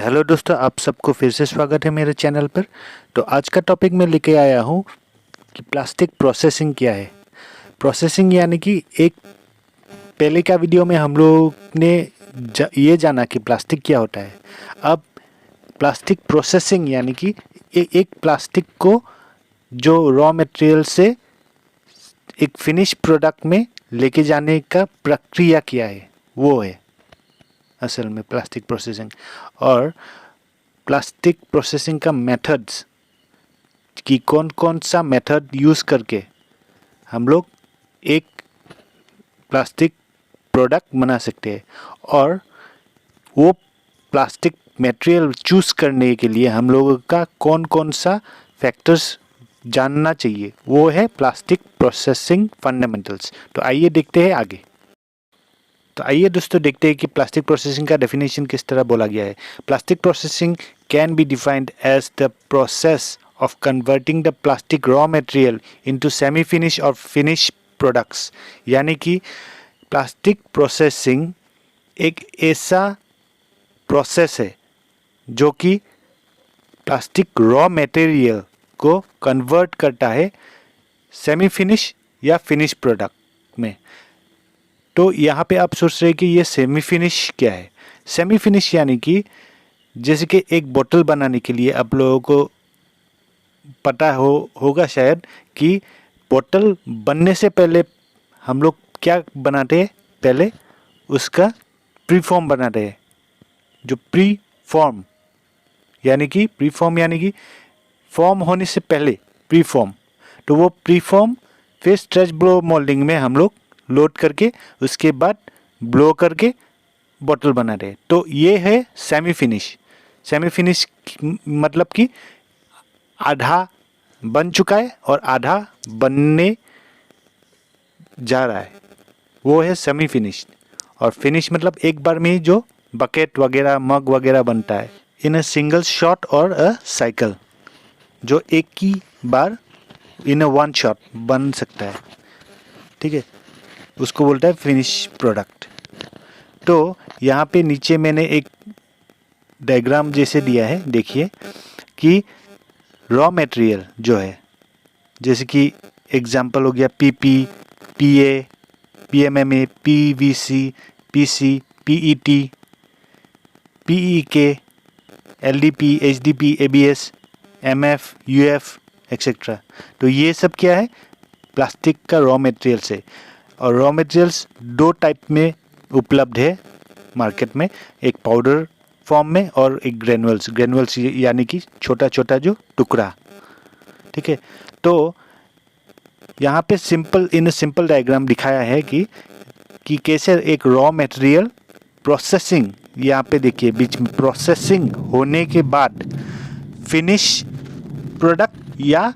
Hello दोस्तों, आप सबको फिर से स्वागत है मेरे चैनल पर। तो आज का टॉपिक मैं लेके आया हूँ कि प्लास्टिक प्रोसेसिंग क्या है। प्रोसेसिंग यानी कि एक पहले का वीडियो में हम लोग ने ये जाना कि प्लास्टिक क्या होता है। अब प्लास्टिक प्रोसेसिंग यानी कि एक प्लास्टिक को जो रॉ मटेरियल से एक फिनिश प्रोडक्ट में लेके जाने का प्रक्रिया क्या है, वो है असल में प्लास्टिक प्रोसेसिंग। और प्लास्टिक प्रोसेसिंग का मेथड्स कि कौन कौन सा मेथड यूज़ करके हम लोग एक प्लास्टिक प्रोडक्ट बना सकते हैं, और वो प्लास्टिक मटेरियल चूज़ करने के लिए हम लोगों का कौन कौन सा फैक्टर्स जानना चाहिए, वो है प्लास्टिक प्रोसेसिंग फंडामेंटल्स। तो आइए देखते हैं आगे। तो आइए दोस्तों देखते हैं कि प्लास्टिक प्रोसेसिंग का डेफिनेशन किस तरह बोला गया है। Plastic processing can be defined as the process of converting the plastic raw material into semi finish और finish products। यानी कि प्लास्टिक प्रोसेसिंग एक ऐसा प्रोसेस है जो कि प्लास्टिक रॉ मटेरियल को कन्वर्ट करता है सेमी फिनिश या फिनिश प्रोडक्ट में। तो यहाँ पे आप सोच रहे हैं कि ये सेमी फिनिश क्या है। सेमी फिनिश यानी कि जैसे कि एक बोतल बनाने के लिए आप लोगों को पता होगा शायद कि बोतल बनने से पहले हम लोग क्या बनाते हैं, पहले उसका प्री फॉर्म बनाते हैं। जो प्री फॉर्म यानी कि फॉर्म होने से पहले प्री फॉर्म, तो वो प्री फॉर्म फिर स्ट्रेच ब्लो मोल्डिंग में हम लोग लोड करके उसके बाद ब्लो करके बोतल बनाते हैं। तो ये है सेमी फिनिश। सेमी फिनिश मतलब कि आधा बन चुका है और आधा बनने जा रहा है, वो है सेमी फिनिश। और फिनिश मतलब एक बार में ही जो बकेट वगैरह मग वगैरह बनता है इन अ सिंगल शॉट और अ साइकिल, जो एक ही बार इन अ वन शॉट बन सकता है, ठीक है, उसको बोलता है फिनिश प्रोडक्ट। तो यहाँ पे नीचे मैंने एक डायग्राम जैसे दिया है, देखिए कि रॉ मटेरियल जो है, जैसे कि एग्जांपल हो गया PP, PA, PMMA, PVC, PC, PET, PEK, LDP, HDP, ABS, MF, UF etcetera. तो ये सब क्या है, प्लास्टिक का रॉ मटेरियल्स है। और रॉ मटेरियल्स दो टाइप में उपलब्ध है मार्केट में, एक पाउडर फॉर्म में और एक ग्रेनुअल्स यानी कि छोटा छोटा जो टुकड़ा, ठीक है। तो यहाँ पे सिंपल डायग्राम दिखाया है कि कैसे एक रॉ मटेरियल प्रोसेसिंग, यहाँ पे देखिए बीच में प्रोसेसिंग होने के बाद फिनिश प्रोडक्ट या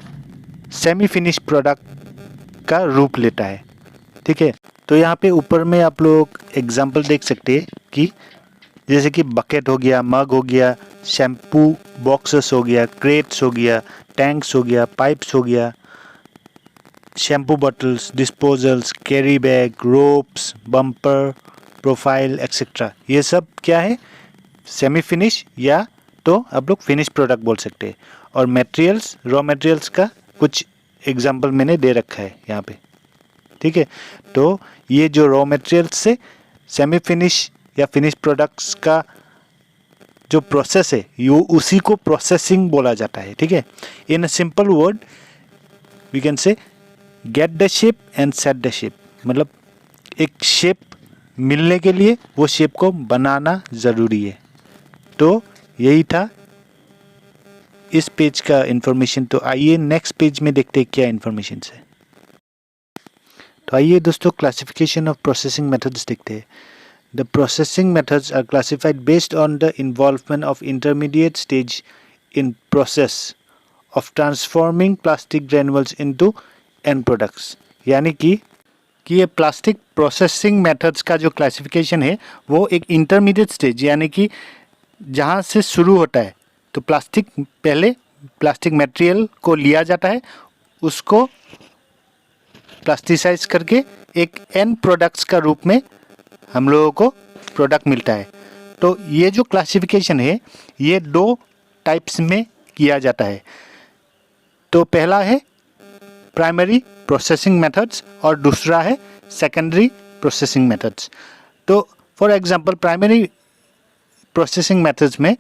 सेमी फिनिश प्रोडक्ट का रूप लेता है, ठीक है। तो यहाँ पे ऊपर में आप लोग एग्जांपल देख सकते हैं कि जैसे कि बकेट हो गया, मग हो गया, शैम्पू बॉक्सेस हो गया, क्रेट्स हो गया, टैंक्स हो गया, पाइप्स हो गया, shampoo bottles, disposals, carry bag, ropes, bumper, profile etcetera. ये सब क्या है, सेमी फिनिश या तो आप लोग फिनिश प्रोडक्ट बोल सकते हैं। और मटेरियल्स, रॉ मटेरियल्स का कुछ एग्जांपल मैंने दे रखा है यहाँ पे, ठीक है। तो ये जो रॉ मटेरियल्स से सेमी फिनिश या फिनिश प्रोडक्ट्स का जो प्रोसेस है, ये उसी को प्रोसेसिंग बोला जाता है, ठीक है। In a simple word we can say get the shape and set the shape. मतलब एक शेप मिलने के लिए वो शेप को बनाना ज़रूरी है। तो यही था इस पेज का इंफॉर्मेशन। तो आइए नेक्स्ट पेज में देखते हैं क्या इंफॉर्मेशन है। तो आइए दोस्तों क्लासिफिकेशन ऑफ प्रोसेसिंग मेथड्स देखते हैं। The processing methods are classified based on the involvement of intermediate stage in process of transforming plastic granules into end products। यानी कि ये प्लास्टिक प्रोसेसिंग मेथड्स का जो क्लासिफिकेशन है वो एक इंटरमीडिएट स्टेज यानी कि जहाँ से शुरू होता है। तो पहले प्लास्टिक मटेरियल को लिया जाता है, उसको प्लास्टिसाइज करके एक एंड प्रोडक्ट्स का रूप में हम लोगों को प्रोडक्ट मिलता है। तो ये जो क्लासिफिकेशन है ये 2 टाइप्स में किया जाता है। तो पहला है प्राइमरी प्रोसेसिंग मेथड्स और दूसरा है सेकेंडरी प्रोसेसिंग मेथड्स। तो for example primary processing methods में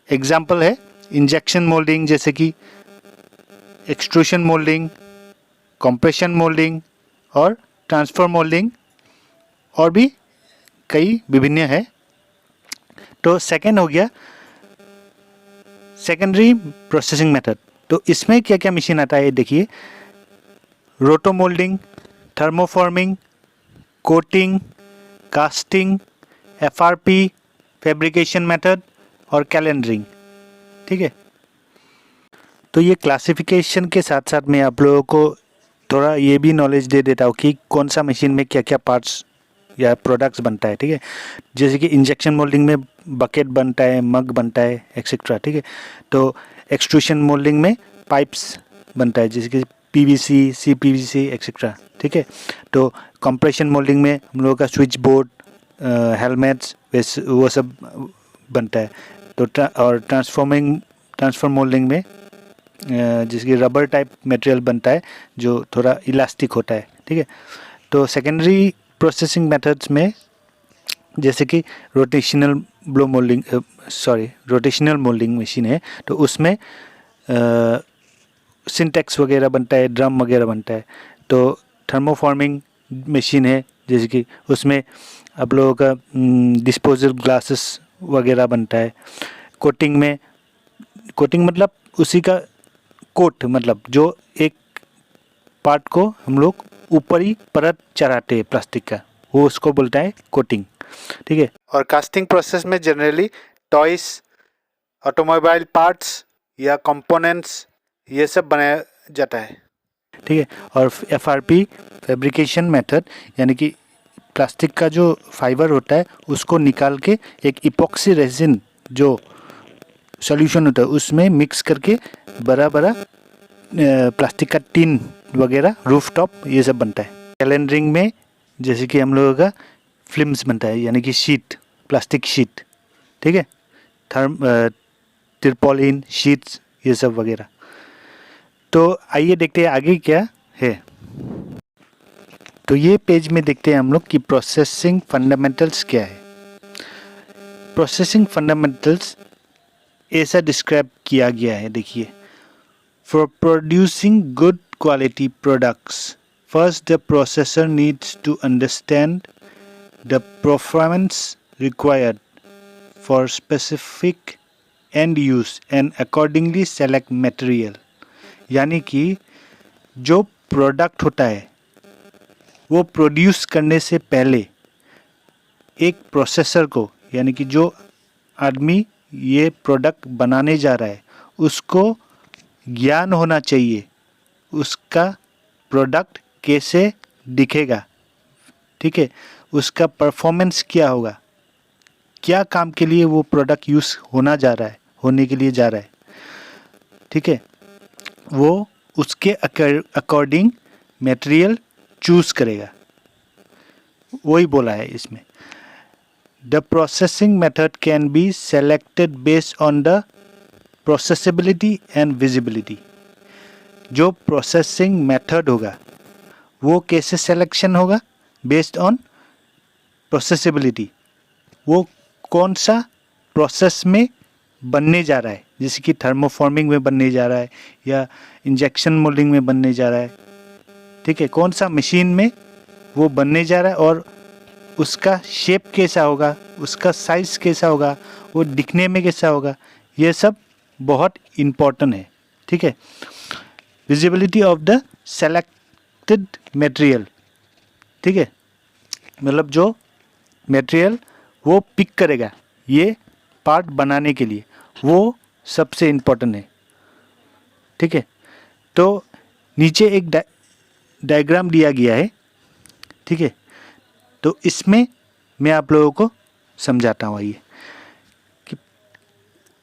एग्जांपल है इंजेक्शन मोल्डिंग, जैसे कि एक्सट्रूशन मोल्डिंग, कंप्रेशन मोल्डिंग और ट्रांसफर मोल्डिंग, और भी कई विभिन्न है। तो सेकेंड हो गया सेकेंडरी प्रोसेसिंग मेथड। तो इसमें क्या क्या मशीन आता है देखिए, रोटो moulding, thermoforming, coating, casting, FRP, fabrication method और कैलेंडरिंग। ठीक है, तो ये क्लासिफिकेशन के साथ साथ मैं आप लोगों को थोड़ा ये भी नॉलेज दे देता हूँ कि कौन सा मशीन में क्या क्या पार्ट्स या प्रोडक्ट्स बनता है। ठीक है, जैसे कि इंजेक्शन मोल्डिंग में बकेट बनता है, मग बनता है, एक्सेट्रा। ठीक है, तो एक्सट्रूशन मोल्डिंग में पाइप्स बनता है, जैसे कि पीवीसी, सीपीवीसी एक्सेट्रा। ठीक है, तो कंप्रेशन मोल्डिंग में हम लोगों का स्विच बोर्ड, हेलमेट्स वो सब बनता है। तो और ट्रांसफर मोल्डिंग में जैसे कि रबर टाइप मटेरियल बनता है जो थोड़ा इलास्टिक होता है। ठीक है, तो सेकेंडरी प्रोसेसिंग मेथड्स में जैसे कि रोटेशनल मोल्डिंग मशीन है, तो उसमें सिंटेक्स वगैरह बनता है, ड्रम वगैरह बनता है। तो थर्मोफॉर्मिंग मशीन है, जैसे कि उसमें आप लोगों का डिस्पोजल ग्लासेस वगैरह बनता है। कोटिंग मतलब उसी का कोट, मतलब जो एक पार्ट को हम लोग ऊपरी परत चढ़ाते हैं प्लास्टिक का, वो उसको बोलता है कोटिंग। ठीक है, और कास्टिंग प्रोसेस में जनरली टॉयस, ऑटोमोबाइल पार्ट्स या कंपोनेंट्स ये सब बनाया जाता है। ठीक है, और एफआरपी फैब्रिकेशन मेथड, यानी कि प्लास्टिक का जो फाइबर होता है उसको निकाल के एक इपॉक्सी रेजिन जो सॉल्यूशन होता है उसमें मिक्स करके बड़ा प्लास्टिक का टिन वगैरह, रूफ टॉप, ये सब बनता है। कैलेंडरिंग में जैसे कि हम लोगों का फिल्म्स बनता है, यानी कि शीट, प्लास्टिक शीट। ठीक है, तिरपॉलिन शीट्स ये सब वगैरह। तो आइए देखते हैं आगे क्या है। तो ये पेज में देखते हैं हम लोग कि प्रोसेसिंग फंडामेंटल्स क्या है। प्रोसेसिंग फंडामेंटल्स ऐसा डिस्क्राइब किया गया है, देखिए, for producing good quality products, first the processor needs to understand the performance required for specific end use and accordingly select material. यानी कि जो प्रोडक्ट होता है वो प्रोड्यूस करने से पहले एक प्रोसेसर को, यानी कि जो आदमी ये प्रोडक्ट बनाने जा रहा है उसको ज्ञान होना चाहिए उसका प्रोडक्ट कैसे दिखेगा। ठीक है, उसका परफॉर्मेंस क्या होगा, क्या काम के लिए वो प्रोडक्ट यूज़ होने के लिए जा रहा है। ठीक है, वो उसके अकॉर्डिंग मटेरियल चूज करेगा, वही बोला है इसमें। The processing method can be selected based on the processability and visibility. जो प्रोसेसिंग मेथड होगा वो कैसे सिलेक्शन होगा, बेस्ड ऑन प्रोसेसिबिलिटी, वो कौन सा प्रोसेस में बनने जा रहा है, जैसे कि थर्मोफॉर्मिंग में बनने जा रहा है या इंजेक्शन मोल्डिंग में बनने जा रहा है। ठीक है, कौन सा मशीन में वो बनने जा रहा है और उसका शेप कैसा होगा, उसका साइज़ कैसा होगा, वो दिखने में कैसा होगा, ये सब बहुत इम्पोर्टेंट है। ठीक है, visibility of the selected material. ठीक है, मतलब जो मटेरियल वो पिक करेगा ये पार्ट बनाने के लिए, वो सबसे इम्पोर्टेंट है। ठीक है, तो नीचे एक डायग्राम दिया गया है। ठीक है, तो इसमें मैं आप लोगों को समझाता हूँ। आइए कि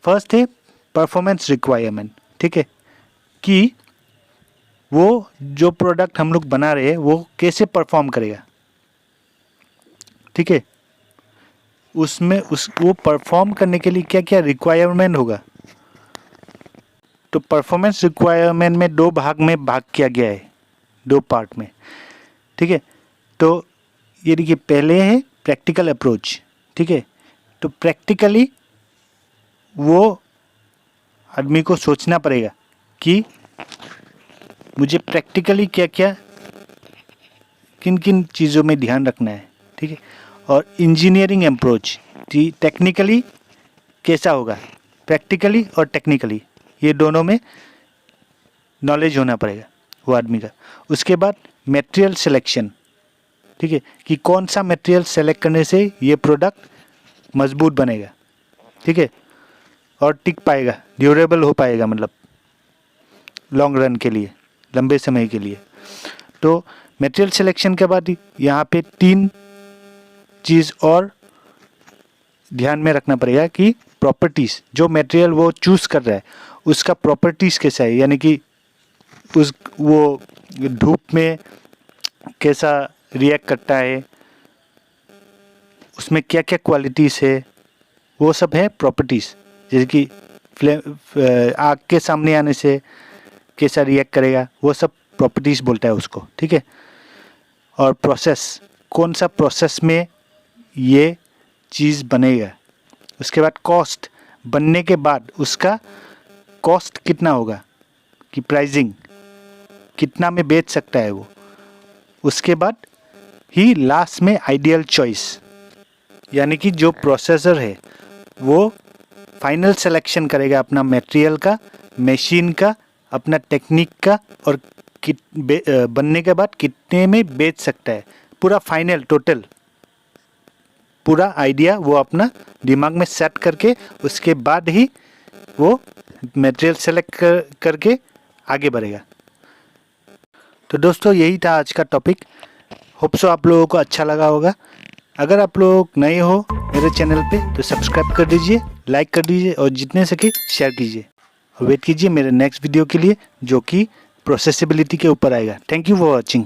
फर्स्ट है परफॉर्मेंस रिक्वायरमेंट। ठीक है, कि वो जो प्रोडक्ट हम लोग बना रहे हैं वो कैसे परफॉर्म करेगा। ठीक है, उसमें वो परफॉर्म करने के लिए क्या क्या रिक्वायरमेंट होगा। तो परफॉर्मेंस रिक्वायरमेंट में दो भाग में भाग किया गया है, दो पार्ट में, ठीक है। तो ये देखिए, पहले है प्रैक्टिकल अप्रोच, ठीक है। तो प्रैक्टिकली वो आदमी को सोचना पड़ेगा कि मुझे प्रैक्टिकली क्या क्या, किन किन चीज़ों में ध्यान रखना है, ठीक है। और इंजीनियरिंग अप्रोच, टेक्निकली कैसा होगा, प्रैक्टिकली और टेक्निकली ये दोनों में नॉलेज होना पड़ेगा वो आदमी का। उसके बाद मटेरियल सिलेक्शन, ठीक है, कि कौन सा मटेरियल सेलेक्ट करने से ये प्रोडक्ट मजबूत बनेगा, ठीक है, और टिक पाएगा, ड्यूरेबल हो पाएगा, मतलब लॉन्ग रन के लिए, लंबे समय के लिए। तो मटेरियल सिलेक्शन के बाद यहाँ पे 3 चीज़ और ध्यान में रखना पड़ेगा कि प्रॉपर्टीज़, जो मटेरियल वो चूज़ कर रहा है उसका प्रॉपर्टीज़ कैसा है, यानी कि वो धूप में कैसा रिएक्ट करता है, उसमें क्या क्या क्वालिटीज़ है, वो सब है प्रॉपर्टीज़। जैसे कि आग के सामने आने से कैसा रिएक्ट करेगा, वो सब प्रॉपर्टीज़ बोलता है उसको, ठीक है। और प्रोसेस, कौन सा प्रोसेस में ये चीज़ बनेगा। उसके बाद कॉस्ट, बनने के बाद उसका कॉस्ट कितना होगा, कि प्राइसिंग कितना में बेच सकता है वो। उसके बाद ही लास्ट में आइडियल चॉइस, यानी कि जो प्रोसेसर है वो फाइनल सिलेक्शन करेगा अपना मटेरियल का, मशीन का, अपना टेक्निक का, और बनने के बाद कितने में बेच सकता है, पूरा फाइनल टोटल पूरा आइडिया वो अपना दिमाग में सेट करके उसके बाद ही वो मटेरियल सेलेक्ट करके आगे बढ़ेगा। तो दोस्तों यही था आज का टॉपिक। होप सो आप लोगों को अच्छा लगा होगा। अगर आप लोग नए हो मेरे चैनल पे तो सब्सक्राइब कर दीजिए, लाइक कर दीजिए और जितने सके शेयर कीजिए। और वेट कीजिए मेरे नेक्स्ट वीडियो के लिए जो कि प्रोसेसिबिलिटी के ऊपर आएगा। Thank you for watching.